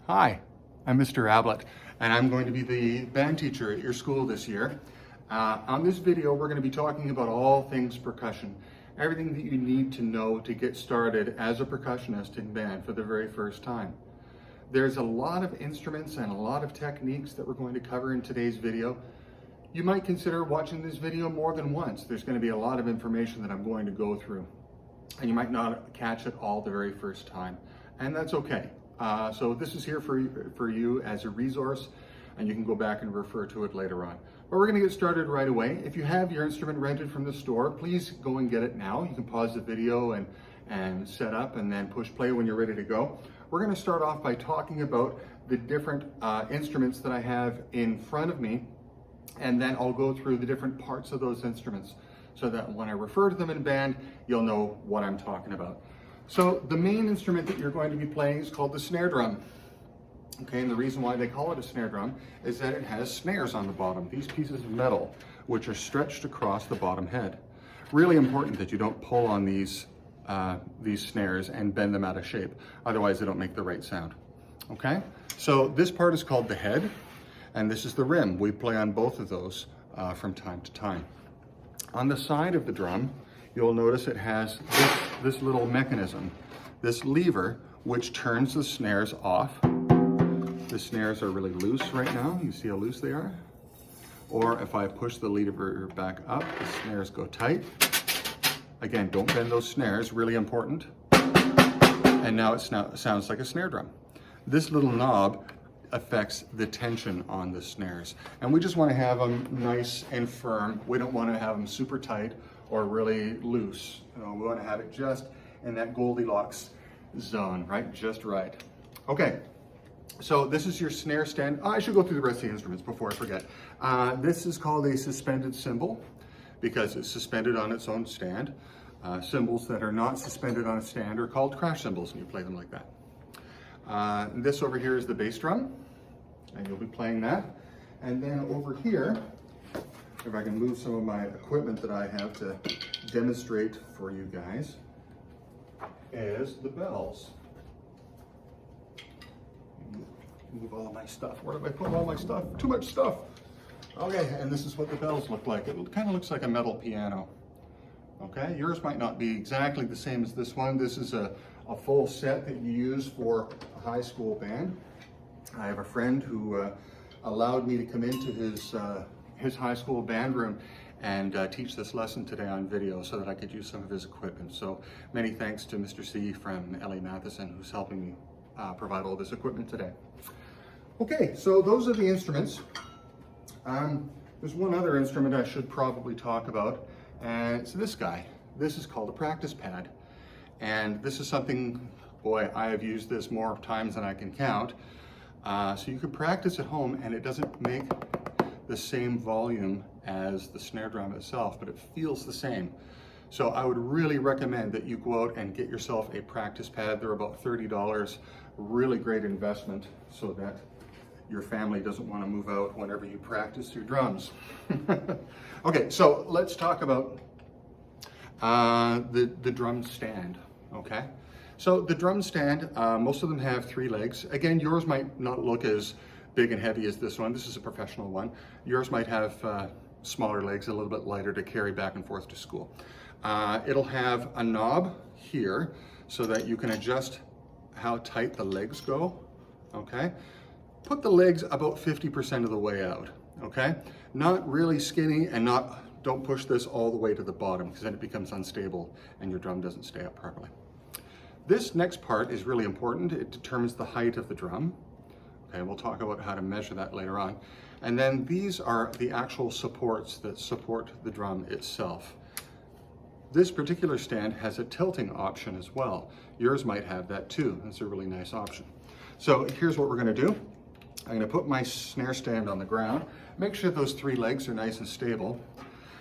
Hi, I'm Mr. Ablett, and I'm going to be the band teacher at your school this year. On this video, we're going to be talking about all things percussion, everything that you need to know to get started as a percussionist in band for the very first time. There's a lot of instruments and a lot of techniques that we're going to cover in today's video. You might consider watching this video more than once. There's going to be a lot of information that I'm going to go through, and you might not catch it all the very first time, and that's okay. So this is here for you as a resource, and you can go back and refer to it later on. But we're going to get started right away. If you have your instrument rented from the store, please go and get it now. You can pause the video and set up and then push play when you're ready to go. We're going to start off by talking about the different instruments that I have in front of me, and then I'll go through the different parts of those instruments so that when I refer to them in band, you'll know what I'm talking about. So the main instrument that you're going to be playing is called the snare drum. Okay, and the reason why they call it a snare drum is that it has snares on the bottom, these pieces of metal, which are stretched across the bottom head. Really important that you don't pull on these snares and bend them out of shape, otherwise they don't make the right sound. Okay, so this part is called the head, and this is the rim. We play on both of those from time to time. On the side of the drum, you'll notice it has this little mechanism, this lever, which turns the snares off. The snares are really loose right now. You see how loose they are? Or if I push the lever back up, the snares go tight. Again, don't bend those snares, really important. And now it sounds like a snare drum. This little knob affects the tension on the snares. And we just want to have them nice and firm. We don't want to have them super tight or really loose. We want to have it just in that Goldilocks zone, right? Just right. Okay, so this is your snare stand. I should go through the rest of the instruments before I forget. This is called a suspended cymbal because it's suspended on its own stand. Cymbals that are not suspended on a stand are called crash cymbals, and you play them like that. This over here is the bass drum, and you'll be playing that. And then over here, if I can move some of my equipment that I have to demonstrate for you guys, is the bells. Move all of my stuff. Where did I put all my stuff? Too much stuff. Okay, and this is what the bells look like. It kind of looks like a metal piano. Okay, yours might not be exactly the same as this one. This is a full set that you use for a high school band. I have a friend who allowed me to come into his high school band room and teach this lesson today on video so that I could use some of his equipment. So many thanks to Mr. C from L.A. Matheson, who's helping me provide all this equipment today. Okay, so those are the instruments. There's one other instrument I should probably talk about, and it's this guy. This is called a practice pad. And this is something, boy, I have used this more times than I can count. So you can practice at home, and it doesn't make the same volume as the snare drum itself, but it feels the same. So I would really recommend that you go out and get yourself a practice pad. They're about $30, really great investment so that your family doesn't want to move out whenever you practice your drums. Okay, so let's talk about the drum stand, okay? So the drum stand, most of them have 3 legs. Again, yours might not look as big and heavy as this one. This is a professional one. Yours might have smaller legs, a little bit lighter to carry back and forth to school. It'll have a knob here so that you can adjust how tight the legs go, okay? Put the legs about 50% of the way out, okay? Not really skinny, and don't push this all the way to the bottom because then it becomes unstable and your drum doesn't stay up properly. This next part is really important. It determines the height of the drum. Okay, we'll talk about how to measure that later on. And then these are the actual supports that support the drum itself. This particular stand has a tilting option as well. Yours might have that too. That's a really nice option. So here's what we're going to do. I'm going to put my snare stand on the ground, make sure those 3 legs are nice and stable,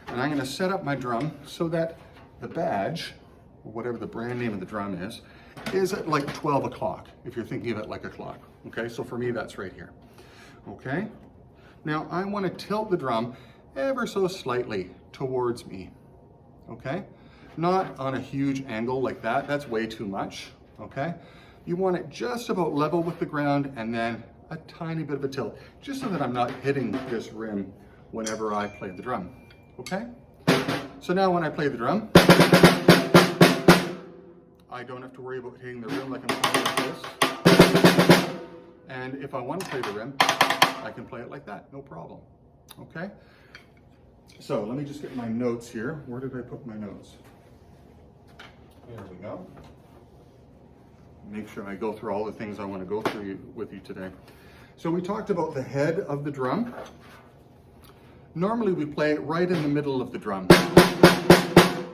and I'm going to set up my drum so that the badge, or whatever the brand name of the drum is at like 12 o'clock, if you're thinking of it like a clock. Okay, so for me that's right here. Okay, now I want to tilt the drum ever so slightly towards me. Okay, not on a huge angle like that, that's way too much. Okay, You want it just about level with the ground and then a tiny bit of a tilt, just so that I'm not hitting this rim whenever I play the drum, okay? So now when I play the drum, I don't have to worry about hitting the rim like I'm playing like this. And if I want to play the rim, I can play it like that, no problem, okay? So let me just get my notes here. Where did I put my notes? There we go. Make sure I go through all the things I want to go through with you today. So we talked about the head of the drum. Normally we play it right in the middle of the drum.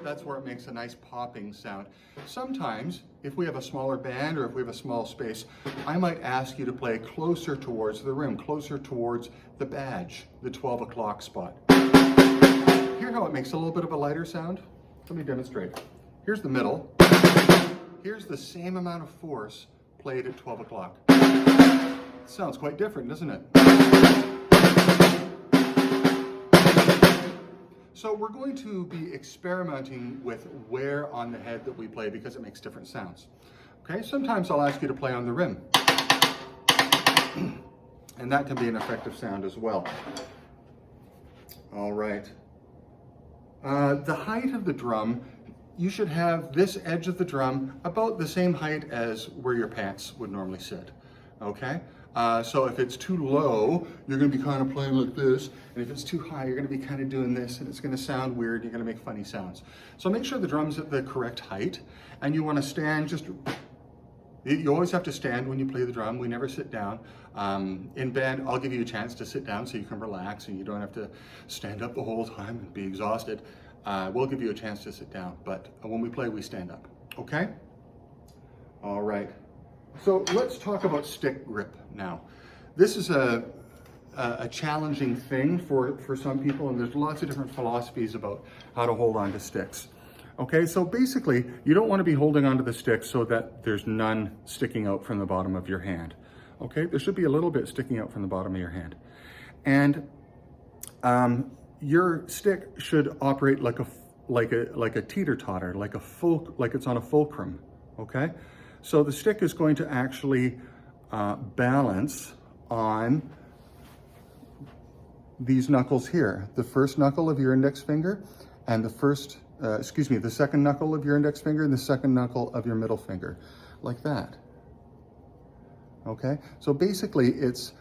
That's where it makes a nice popping sound. Sometimes, if we have a smaller band or if we have a small space, I might ask you to play closer towards the rim, closer towards the badge, the 12 o'clock spot. Hear how it makes a little bit of a lighter sound? Let me demonstrate. Here's the middle. Here's the same amount of force played at 12 o'clock. Sounds quite different, doesn't it? So we're going to be experimenting with where on the head that we play because it makes different sounds. Okay, sometimes I'll ask you to play on the rim. And that can be an effective sound as well. All right. The height of the drum, you should have this edge of the drum about the same height as where your pants would normally sit, okay? So if it's too low, you're gonna be kind of playing like this, and if it's too high, you're gonna be kind of doing this, and it's gonna sound weird, you're gonna make funny sounds. So make sure the drum's at the correct height, and you wanna stand just, you always have to stand when you play the drum, we never sit down. In band, I'll give you a chance to sit down so you can relax and you don't have to stand up the whole time and be exhausted. We'll give you a chance to sit down, but when we play, we stand up, okay? All right, so let's talk about stick grip now. This is a challenging thing for some people, and there's lots of different philosophies about how to hold on to sticks. Okay, so basically, you don't want to be holding onto the stick so that there's none sticking out from the bottom of your hand. Okay, there should be a little bit sticking out from the bottom of your hand. And your stick should operate like a teeter-totter, like it's on a fulcrum, okay? So the stick is going to actually balance on these knuckles here. The first knuckle of your index finger and the second knuckle of your index finger and the second knuckle of your middle finger, like that. Okay, so basically it's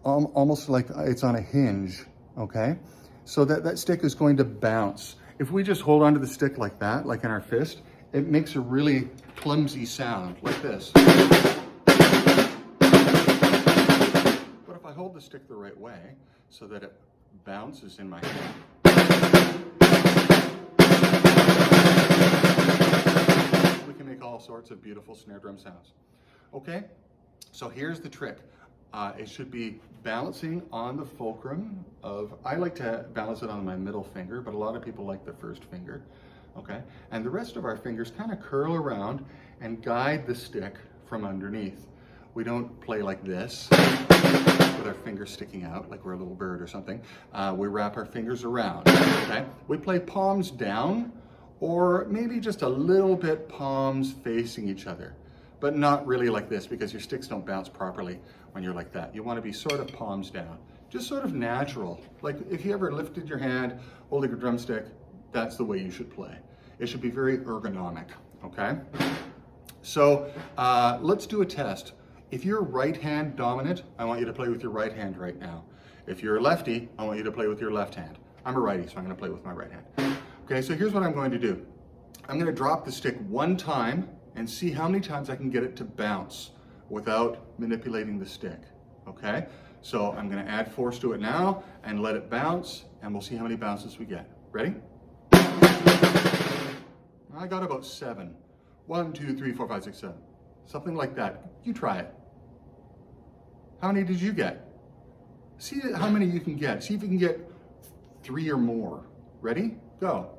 almost like it's on a hinge, okay? So that stick is going to bounce. If we just hold onto the stick like that, like in our fist, it makes a really clumsy sound, like this. But if I hold the stick the right way, so that it bounces in my hand, we can make all sorts of beautiful snare drum sounds. Okay, so here's the trick. It should be balancing on the fulcrum of, I like to balance it on my middle finger, but a lot of people like the first finger, okay? And the rest of our fingers kind of curl around and guide the stick from underneath. We don't play like this with our fingers sticking out like we're a little bird or something. We wrap our fingers around, okay? We play palms down or maybe just a little bit palms facing each other, but not really like this because your sticks don't bounce properly when you're like that. You want to be sort of palms down, just sort of natural. Like if you ever lifted your hand holding a drumstick, that's the way you should play. It should be very ergonomic, okay? So let's do a test. If you're right hand dominant, I want you to play with your right hand right now. If you're a lefty, I want you to play with your left hand. I'm a righty, so I'm gonna play with my right hand. Okay, so here's what I'm going to do. I'm gonna drop the stick one time and see how many times I can get it to bounce without manipulating the stick, okay? So I'm gonna add force to it now and let it bounce, and we'll see how many bounces we get. Ready? I got about 7. 1, 2, 3, 4, 5, 6, 7. Something like that. You try it. How many did you get? See how many you can get. See if you can get 3 or more. Ready? Go.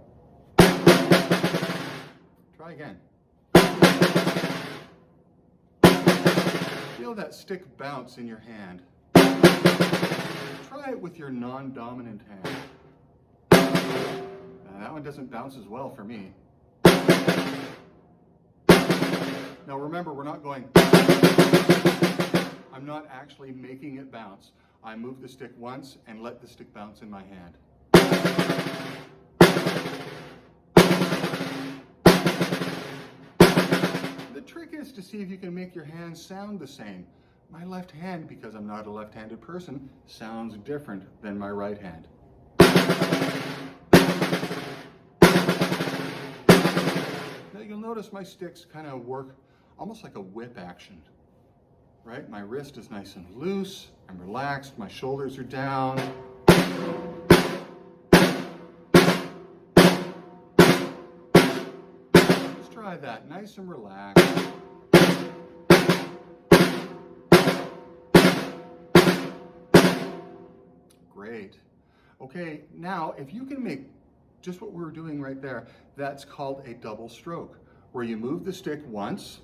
Try again. Feel that stick bounce in your hand. Try it with your non-dominant hand. That one doesn't bounce as well for me. Now remember, we're not going, I'm not actually making it bounce. I move the stick once and let the stick bounce in my hand. The trick is to see if you can make your hands sound the same. My left hand, because I'm not a left-handed person, sounds different than my right hand. Now you'll notice my sticks kind of work almost like a whip action, right? My wrist is nice and loose, I'm relaxed, my shoulders are down. Let's try that, nice and relaxed. Great. Okay, now if you can make just what we were doing right there, that's called a double stroke, where you move the stick once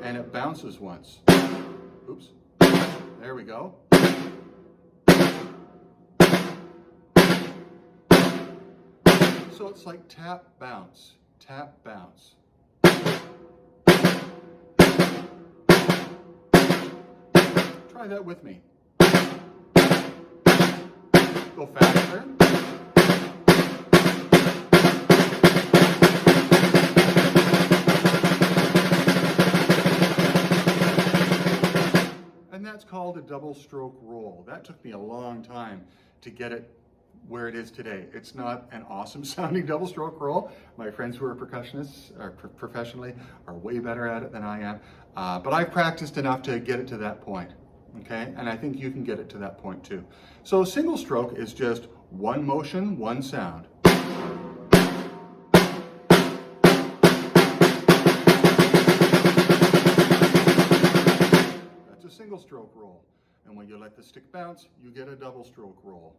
and it bounces once. Oops, there we go. So it's like tap, bounce, tap, bounce. Try that with me. Go faster. And that's called a double stroke roll. That took me a long time to get it where it is today. It's not an awesome sounding double stroke roll. My friends who are percussionists or professionally are way better at it than I am. But I've practiced enough to get it to that point. Okay, and I think you can get it to that point too. So single stroke is just one motion, one sound. That's a single stroke roll. And when you let the stick bounce, you get a double stroke roll.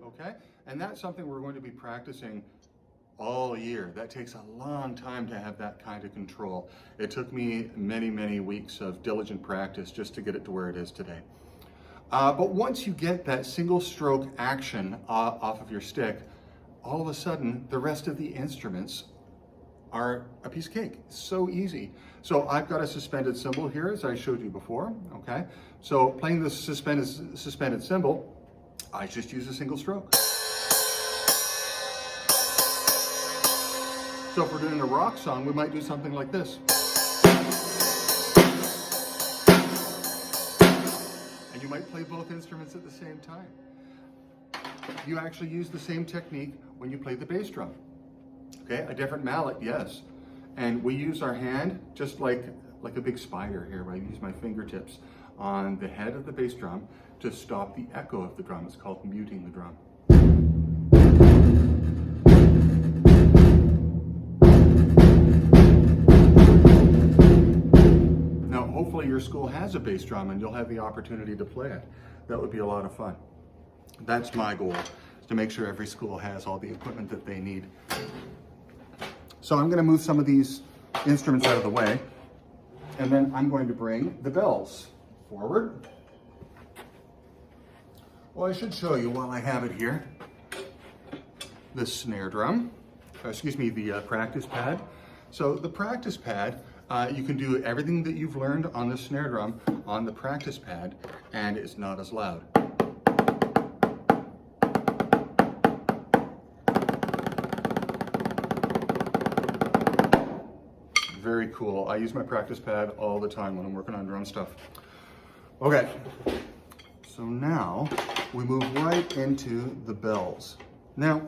Okay, and that's something we're going to be practicing all year. That takes a long time to have that kind of control. It took me many, many weeks of diligent practice just to get it to where it is today. But once you get that single stroke action off of your stick, all of a sudden the rest of the instruments are a piece of cake. It's so easy. So I've got a suspended cymbal here, as I showed you before, okay? So playing the suspended cymbal, I just use a single stroke. So if we're doing a rock song, we might do something like this. And you might play both instruments at the same time. You actually use the same technique when you play the bass drum. Okay, a different mallet, yes. And we use our hand just like a big spider here, where I use my fingertips on the head of the bass drum to stop the echo of the drum. It's called muting the drum. Hopefully your school has a bass drum and you'll have the opportunity to play it. That would be a lot of fun. That's my goal, is to make sure every school has all the equipment that they need. So I'm going to move some of these instruments out of the way, and then I'm going to bring the bells forward. Well, I should show you while I have it here, the snare drum, the practice pad. So the practice pad, you can do everything that you've learned on the snare drum on the practice pad, and it's not as loud. Very cool. I use my practice pad all the time when I'm working on drum stuff. Okay, so now we move right into the bells. Now,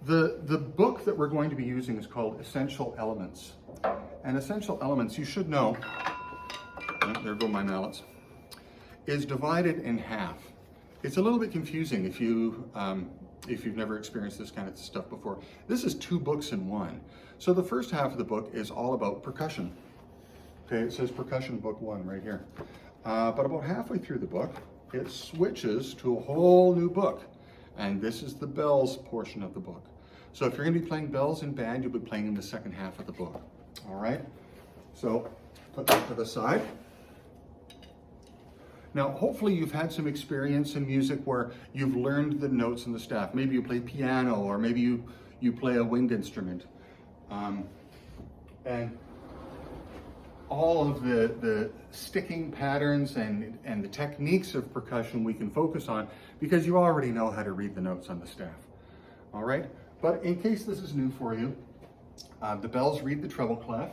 the book that we're going to be using is called Essential Elements. And Essential Elements, you should know, there go my mallets, is divided in half. It's a little bit confusing if you've never experienced this kind of stuff before. This is 2 books in one. So the first half of the book is all about percussion. Okay, it says Percussion Book 1 right here. But about halfway through the book, it switches to a whole new book. And this is the bells portion of the book. So if you're going to be playing bells in band, you'll be playing in the second half of the book. All right? So put that to the side. Now, hopefully you've had some experience in music where you've learned the notes and the staff. Maybe you play piano, or maybe you play a wind instrument. And all of the sticking patterns and the techniques of percussion we can focus on because you already know how to read the notes on the staff. All right? But in case this is new for you, the bells read the treble clef,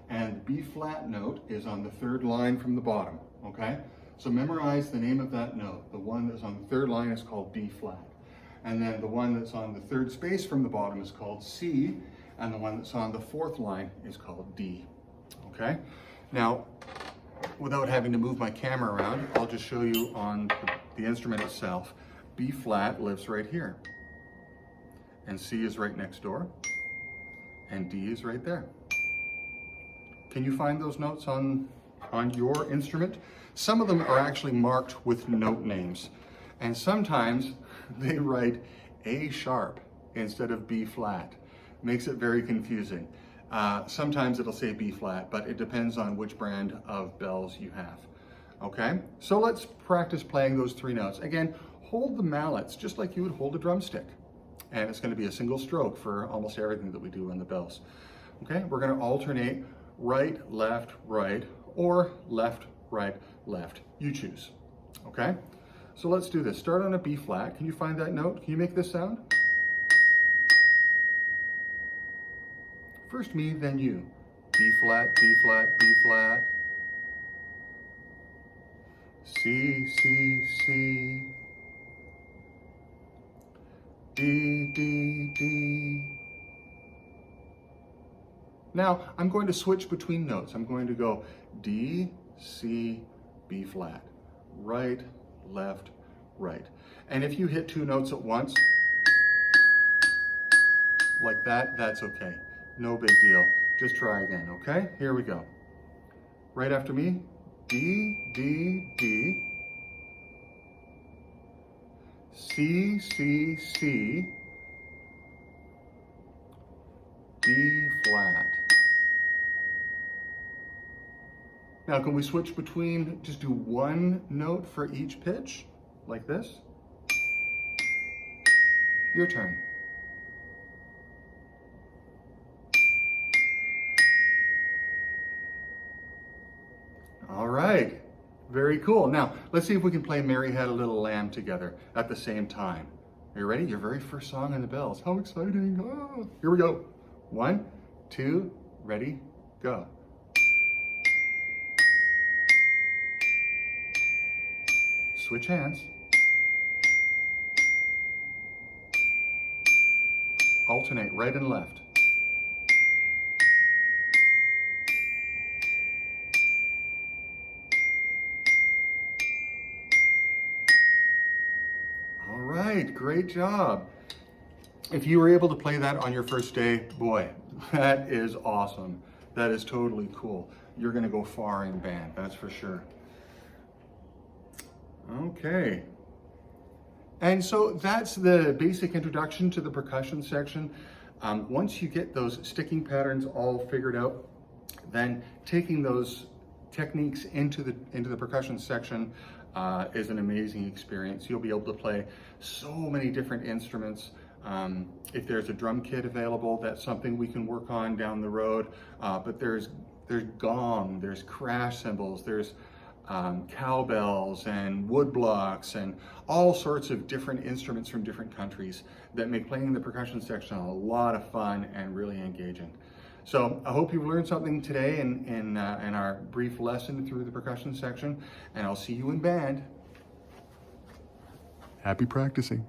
and the B flat note is on the third line from the bottom, okay? So memorize the name of that note. The one that's on the third line is called B flat. And then the one that's on the third space from the bottom is called C, and the one that's on the fourth line is called D, okay? Now, without having to move my camera around, I'll just show you on the instrument itself. B flat lives right here, and C is right next door, and D is right there. Can you find those notes on your instrument? Some of them are actually marked with note names, and sometimes they write A sharp instead of B flat. Makes it very confusing. Sometimes it'll say B flat, but it depends on which brand of bells you have. Okay, so let's practice playing those three notes. Again, hold the mallets just like you would hold a drumstick. And it's going to be a single stroke for almost everything that we do on the bells. Okay, we're going to alternate right, left, or left, right, left. You choose. Okay, so let's do this. Start on a B flat. Can you find that note? Can you make this sound? First me, then you. B flat, B flat, B flat. C, C, C. D, D, D. Now, I'm going to switch between notes. I'm going to go D, C, B flat. Right, left, right. And if you hit two notes at once, like that, that's okay. No big deal. Just try again, okay? Here we go. Right after me, D, D, D. C, C, C. B flat. Now, can we switch between, just do one note for each pitch, like this? Your turn. All right, very cool. Now, let's see if we can play Mary Had a Little Lamb together at the same time. Are you ready? Your very first song on the bells. How exciting. Oh, here we go. 1, 2, ready, go. Switch hands. Alternate right and left. All right, great job. If you were able to play that on your first day, boy, that is awesome. That is totally cool. You're gonna go far in band, that's for sure. Okay. And so that's the basic introduction to the percussion section. Once you get those sticking patterns all figured out, then taking those techniques into the percussion section is an amazing experience. You'll be able to play so many different instruments. If there's a drum kit available, that's something we can work on down the road. But there's gong, there's crash cymbals, there's cowbells and wood blocks and all sorts of different instruments from different countries that make playing the percussion section a lot of fun and really engaging. So I hope you've learned something today in our brief lesson through the percussion section, and I'll see you in band. Happy practicing.